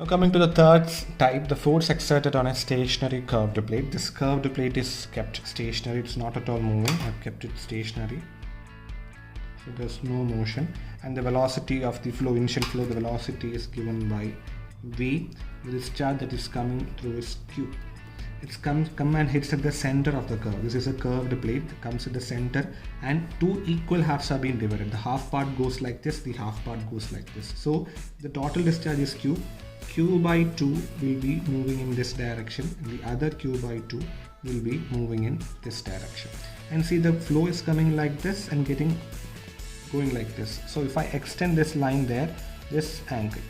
coming to the third type, the force exerted on a stationary curved plate. This curved plate is kept stationary, it's not at all moving. I've kept it stationary, so there's no motion, and the velocity of the flow, initial flow, the velocity is given by V. The discharge that is coming through is Q. It's come and hits at the center of the curve. This is a curved plate, comes at the center, and two equal halves are being divided. The half part goes like this, the half part goes like this. So the total discharge is Q. Q by 2 will be moving in this direction, and the other Q by 2 will be moving in this direction. And see, the flow is coming like this and going like this. So if I extend this line there, this angle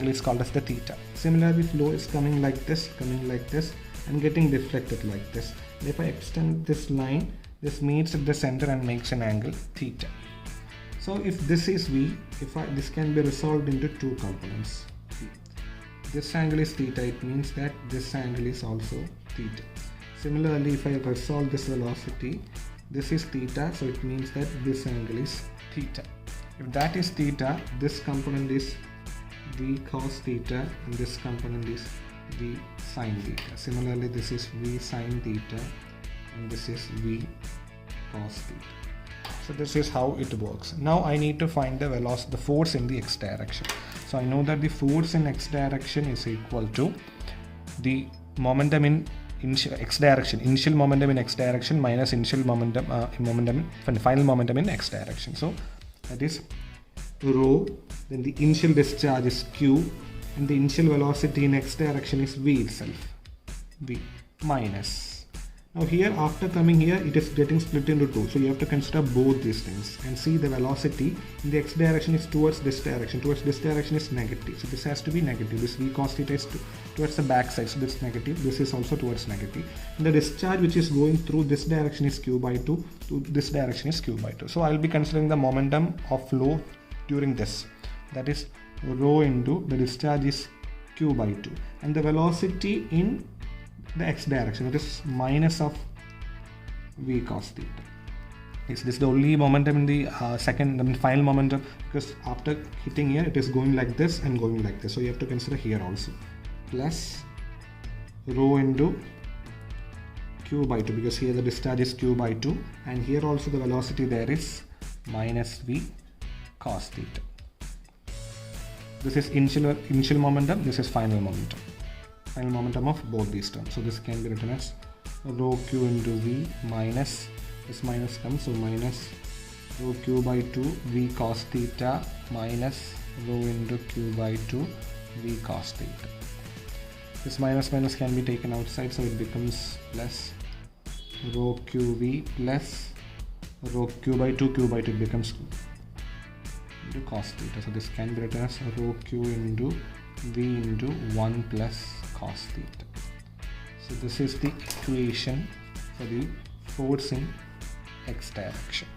is called as the theta. Similarly, flow is coming like this and getting deflected like this. And if I extend this line, this meets at the center and makes an angle theta. So if this is V, this can be resolved into two components. This angle is theta, it means that this angle is also theta. Similarly, if I resolve this velocity, this is theta, so it means that this angle is theta. If that is theta, this component is V cos theta, and this component is V sin theta. Similarly, this is V sin theta, and this is V cos theta. So this is how it works. Now I need to find the velocity, the force in the x direction. So I know that the force in x direction is equal to the momentum in x direction, initial momentum in x direction minus initial momentum, final momentum in x direction. So that is rho, then the initial discharge is Q, and the initial velocity in x direction is V itself, V minus. Now here, after coming here, it is getting split into two, so you have to consider both these things and see the velocity in the x direction is towards this direction is negative, so this has to be negative. This V cos theta is towards the back side, so this is negative, this is also towards negative, and the discharge which is going through this direction is Q by 2, to this direction is Q by 2. So I will be considering the momentum of flow during this, that is rho into the discharge is Q by 2, and the velocity in the x direction, that is minus of V cos theta. This is the only momentum in the final momentum, because after hitting here it is going like this and going like this, so you have to consider here also, plus rho into Q by 2, because here the discharge is Q by 2, and here also the velocity there is minus V cos theta. This is initial momentum, this is final momentum of both these terms. So this can be written as rho Q into V minus, this minus comes, so minus rho Q by 2 V cos theta minus rho into Q by 2 V cos theta. This minus can be taken outside, so it becomes plus rho QV plus rho Q by 2 it becomes into cos theta. So this can be written as rho Q into V into 1 plus cos theta. So this is the equation for the force in x direction.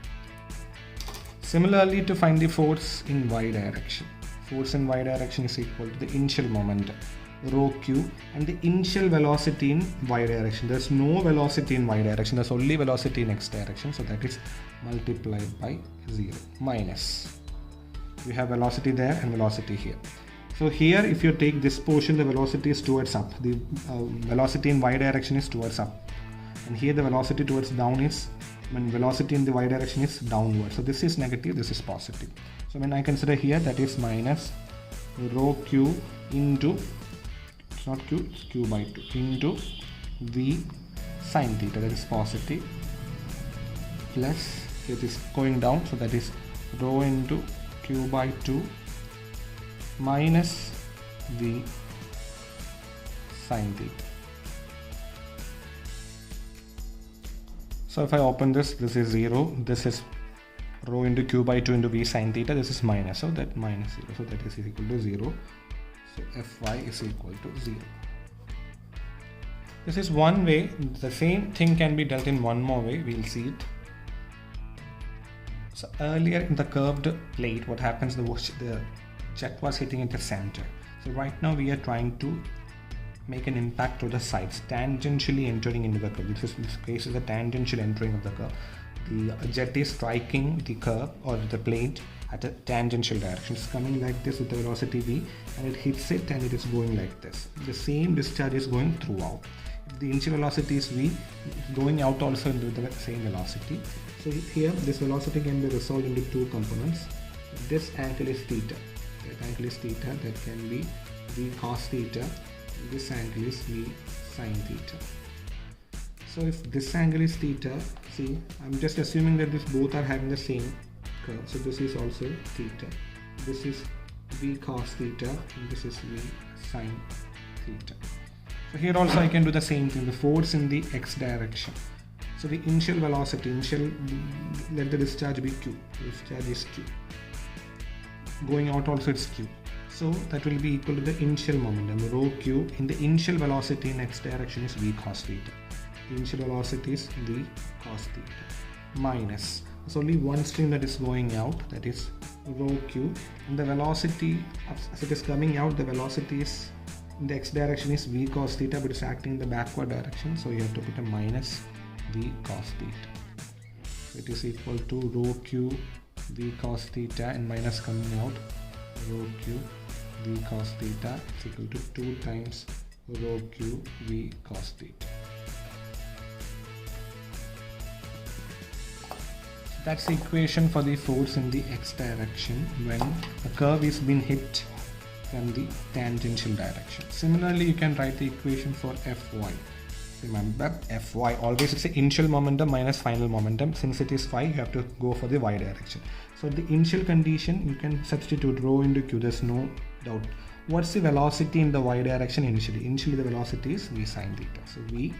Similarly, to find the force in y direction, force in y direction is equal to the initial momentum rho Q and the initial velocity in y direction. There's no velocity in y direction, there's only velocity in x direction, so that is multiplied by 0 minus, we have velocity there and velocity here. So here, if you take this portion, the velocity is towards up, the velocity in y direction is towards up, and here the velocity towards down is, velocity in the y direction is downward. So this is negative, this is positive. So when I consider here, that is minus rho Q into, it's not Q, it's Q by 2, into V sin theta, that is positive, plus it is going down, so that is rho into Q by 2 minus V sin theta. So if I open this is 0, this is rho into Q by 2 into V sin theta, this is minus, so that minus 0, so that is equal to 0. So Fy is equal to 0. This is one way. The same thing can be dealt in one more way, we'll see it. So earlier in the curved plate, what happens, the jet was hitting at the center. So right now we are trying to make an impact to the sides, tangentially entering into the curve. This case is a tangential entering of the curve. The jet is striking the curve or the plate at a tangential direction. It's coming like this with the velocity v, and it hits it and it is going like this. The same discharge is going throughout. If the initial velocity is v, going out also with the same velocity. So here this velocity can be resolved into two components. This angle is theta. That angle is theta. That can be v cos theta. This angle is v sin theta. So if this angle is theta, see, I'm just assuming that these both are having the same curve. So this is also theta. This is v cos theta and this is v sin theta. So here also I can do the same thing, the force in the x direction. So the initial velocity, let the discharge be q. The discharge is q. Going out also it's q. So that will be equal to the initial momentum, rho q. In the initial velocity in x direction is v cos theta. The initial velocity is v cos theta minus, there's only one stream that is going out, that is rho q, and the velocity as it is coming out, the velocity is in the x direction is v cos theta, but it's acting in the backward direction, so you have to put a minus v cos theta. So it is equal to rho q v cos theta, and minus coming out, rho q v cos theta is equal to 2 times rho q v cos theta. That's the equation for the force in the x direction when a curve is being hit from the tangential direction. Similarly, you can write the equation for Fy. Remember, Fy always it's the initial momentum minus final momentum. Since it is phi, you have to go for the y direction. So the initial condition, you can substitute rho into q, there's no doubt. What's the velocity in the y direction initially? Initially the velocity is v sin theta. So v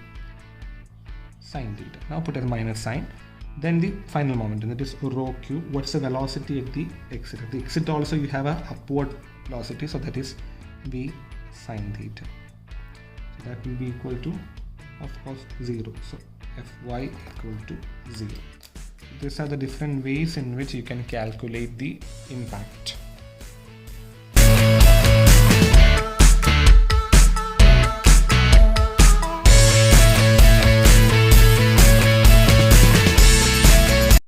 sin theta. Now put as minus sign. Then the final momentum, that is rho q. What's the velocity at the exit? At the exit also you have a upward velocity, so that is v sin theta. So that will be equal to, of course, 0. So Fy equal to 0. These are the different ways in which you can calculate the impact.